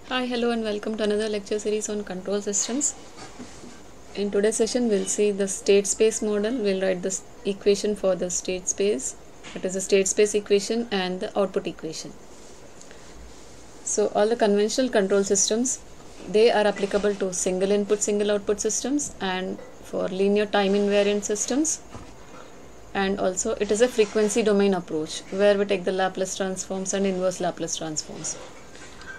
Hi, hello and welcome to another lecture series on control systems. In today's session, we'll see the state space model. We'll write the equation for the state space. It is the state space equation and the output equation. So all the conventional control systems, they are applicable to single input, single output systems and for linear time invariant systems. And also it is a frequency domain approach where we take the Laplace transforms and inverse Laplace transforms.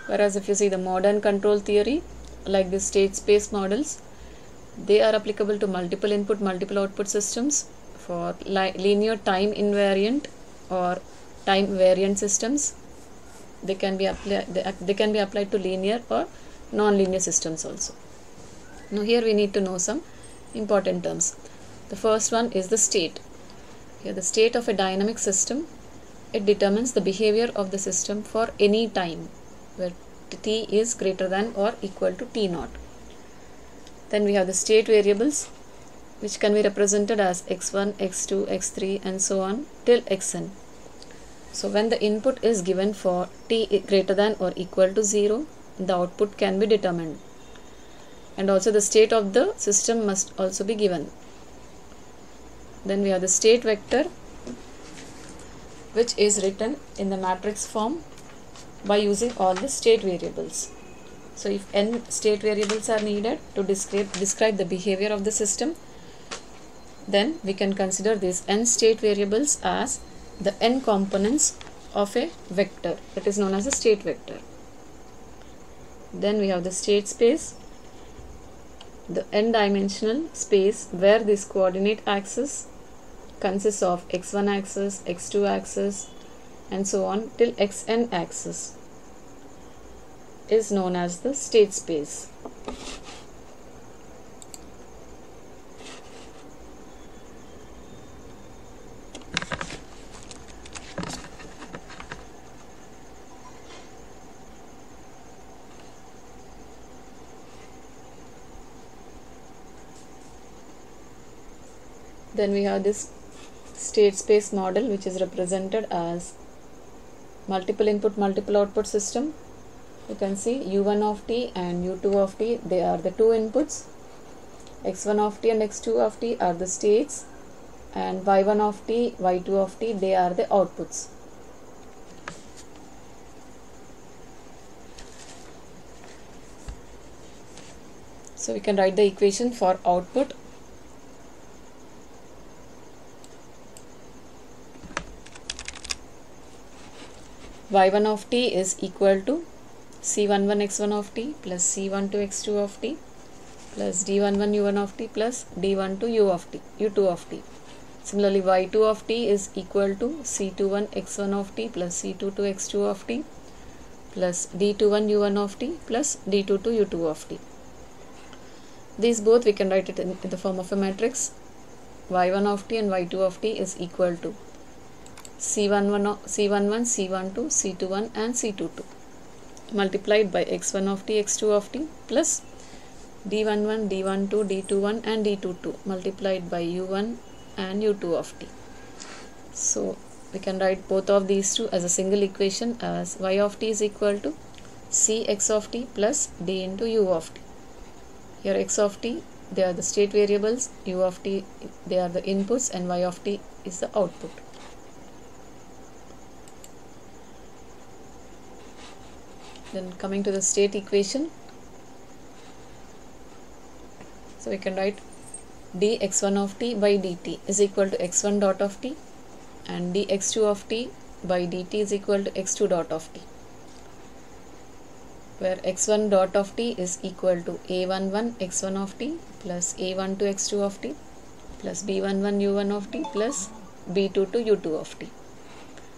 Whereas if you see the modern control theory, like the state space models, they are applicable to multiple input, multiple output systems for linear time invariant or time variant systems. They can be applied to linear or non-linear systems also. Now here we need to know some important terms. The first one is the state. Here the state of a dynamic system, it determines the behavior of the system for any time where t is greater than or equal to t naught. Then we have the state variables, which can be represented as x1, x2, x3 and so on till xn. So when the input is given for t greater than or equal to 0, the output can be determined. And also the state of the system must also be given. Then we have the state vector, which is written in the matrix form by using all the state variables. So if n state variables are needed to describe the behavior of the system, then we can consider these n state variables as the n components of a vector. That is known as a state vector. Then we have the state space, the n-dimensional space where this coordinate axis consists of x1 axis, x2 axis and so on till xn axis is known as the state space. Then we have this state space model, which is represented as multiple input, multiple output system. You can see u1 of t and u2 of t, they are the two inputs. x1 of t and x2 of t are the states, and y1 of t, y2 of t, they are the outputs. So we can write the equation for output. y1 of t is equal to c11 x1 of t plus c12 x2 of t plus d11 u1 of t plus d12 u2 of t. Similarly, y2 of t is equal to c21 x1 of t plus c22 x2 of t plus d21 u1 of t plus d22 u2 of t. These both we can write it in the form of a matrix. y1 of t and y2 of t is equal to c11, c12, c21 and c22 multiplied by x1 of t, x2 of t plus d11, d12, d21 and d22 multiplied by u1 and u2 of t. So we can write both of these two as a single equation as y of t is equal to cx of t plus d into u of t. Here x of t, they are the state variables, u of t, they are the inputs and y of t is the output. Then coming to the state equation, so we can write dx1 of t by dt is equal to x1 dot of t and dx2 of t by dt is equal to x2 dot of t, where x1 dot of t is equal to a11 x1 of t plus a12 x2 of t plus b11 u1 of t plus b22 u2 of t.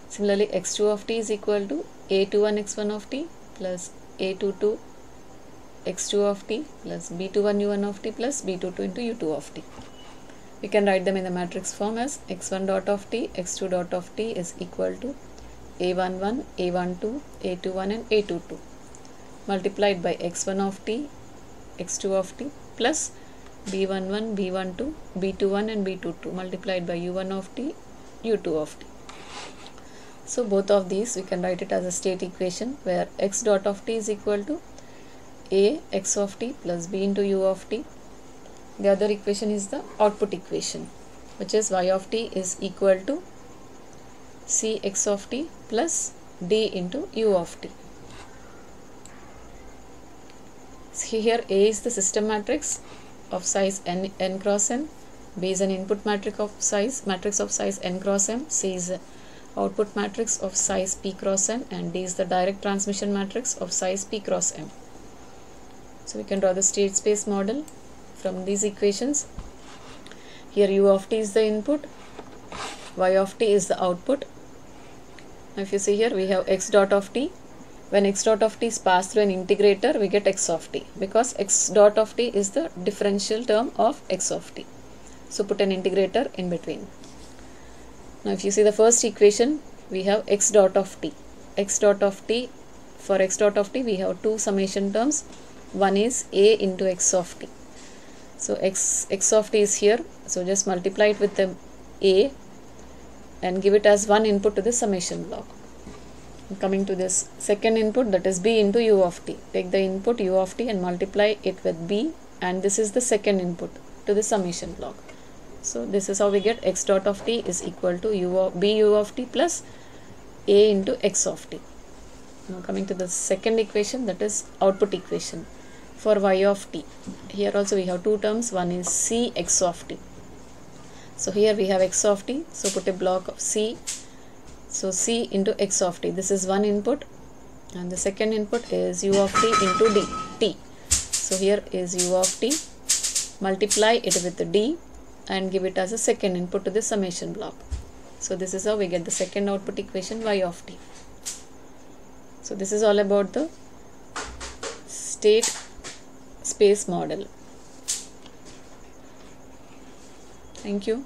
Similarly, x2 of t is equal to a21 x1 of t plus a22 x2 of t plus b21 u1 of t plus b22 into u2 of t. We can write them in the matrix form as x1 dot of t, x2 dot of t is equal to a11, a12, a21 and a22 multiplied by x1 of t, x2 of t plus b11, b12, b21 and b22 multiplied by u1 of t, u2 of t. So both of these we can write it as a state equation where x dot of t is equal to A x of t plus b into u of t. The other equation is the output equation, which is y of t is equal to c x of t plus d into u of t. So here A is the system matrix of size n cross m, B is an input matrix of size n cross m, C is a output matrix of size p cross m, and D is the direct transmission matrix of size p cross m. So we can draw the state space model from these equations. Here u of t is the input, y of t is the output. Now if you see here, we have x dot of t. When x dot of t is passed through an integrator, we get x of t, because x dot of t is the differential term of x of t. So put an integrator in between. Now if you see the first equation, we have x dot of t. X dot of t, for x dot of t we have two summation terms. One is a into x of t. So x of t is here, so just multiply it with the a and give it as one input to the summation block. Coming to this second input, that is b into u of t. Take the input u of t and multiply it with b, and this is the second input to the summation block. So this is how we get x dot of t is equal to b u of t plus a into x of t. Now coming to the second equation, that is output equation for y of t. Here also we have two terms. One is c x of t. So here we have x of t, so put a block of c. So c into x of t, this is one input, and the second input is u of t into t. So here is u of t, multiply it with the d and give it as a second input to the summation block. So this is how we get the second output equation, y of t. So this is all about the state space model. Thank you.